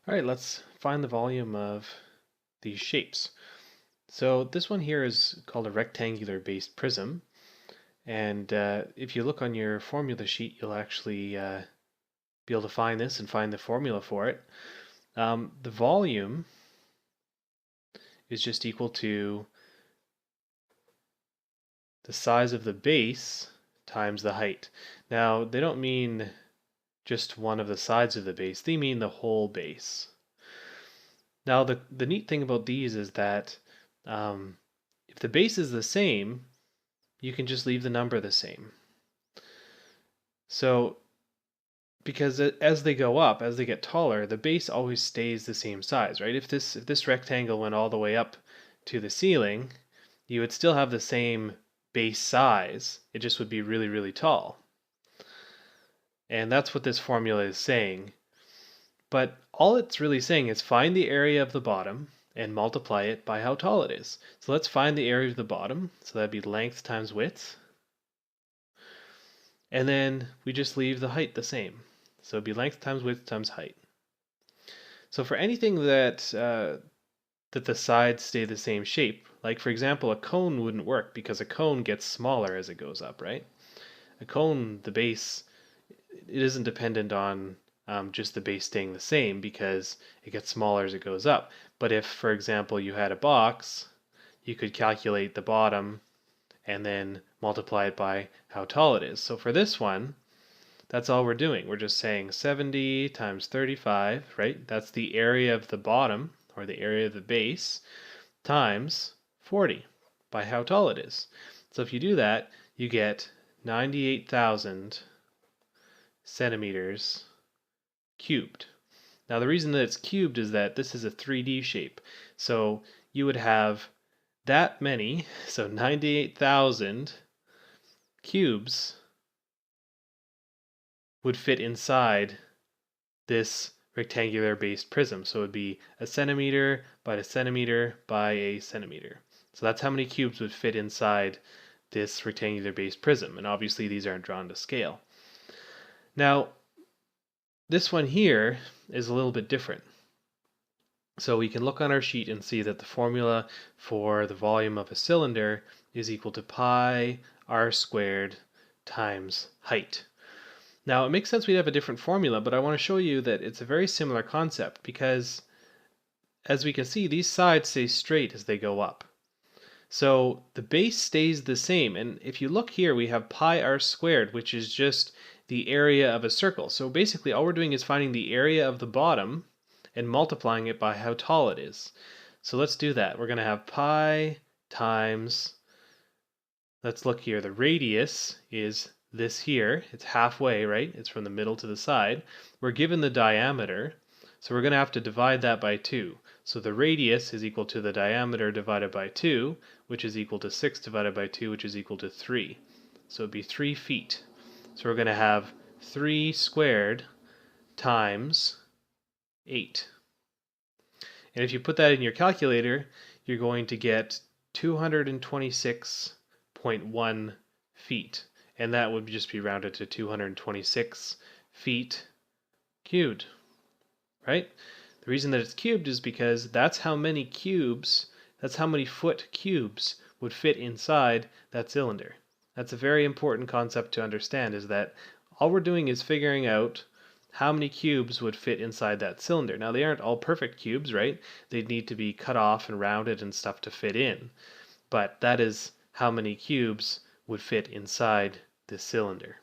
All right, let's find the volume of these shapes. So this one here is called a rectangular based prism. And if you look on your formula sheet, you'll actually be able to find this and find the formula for it. The volume is just equal to the size of the base times the height. Now, they don't mean just one of the sides of the base, they mean the whole base. Now, the neat thing about these is that if the base is the same, you can just leave the number the same. So, because as they go up, as they get taller, the base always stays the same size, right? If this rectangle went all the way up to the ceiling, you would still have the same base size. It just would be really, really tall. And that's what this formula is saying. But all it's really saying is find the area of the bottom and multiply it by how tall it is. So let's find the area of the bottom. So that'd be length times width. And then we just leave the height the same. So it'd be length times width times height. So for anything that the sides stay the same shape, like for example, a cone wouldn't work because a cone gets smaller as it goes up, right? A cone, the base, it isn't dependent on just the base staying the same because it gets smaller as it goes up. But if, for example, you had a box, you could calculate the bottom and then multiply it by how tall it is. So for this one, that's all we're doing. We're just saying 70 times 35, right? That's the area of the bottom, or the area of the base, times 40 by how tall it is. So if you do that, you get 98,000 centimeters cubed. Now the reason that it's cubed is that this is a 3D shape. So you would have that many, so 98,000 cubes would fit inside this rectangular based prism. So it would be a centimeter by a centimeter by a centimeter. So that's how many cubes would fit inside this rectangular based prism. And obviously these aren't drawn to scale. Now, this one here is a little bit different. So we can look on our sheet and see that the formula for the volume of a cylinder is equal to pi r squared times height. Now, it makes sense we'd have a different formula, but I want to show you that it's a very similar concept because, as we can see, these sides stay straight as they go up. So the base stays the same, and if you look here, we have pi r squared, which is just the area of a circle. So basically, all we're doing is finding the area of the bottom and multiplying it by how tall it is. So let's do that. We're going to have pi times, let's look here, the radius is this here. It's halfway, right? It's from the middle to the side. We're given the diameter, so we're going to have to divide that by 2. So the radius is equal to the diameter divided by 2, which is equal to 6 divided by 2, which is equal to 3. So it'd be 3 feet. So we're going to have 3 squared times 8. And if you put that in your calculator, you're going to get 226.1 feet. And that would just be rounded to 226 feet cubed, right? The reason that it's cubed is because that's how many cubes, that's how many foot cubes would fit inside that cylinder. That's a very important concept to understand, is that all we're doing is figuring out how many cubes would fit inside that cylinder. Now, they aren't all perfect cubes, right? They'd need to be cut off and rounded and stuff to fit in. But that is how many cubes would fit inside this cylinder.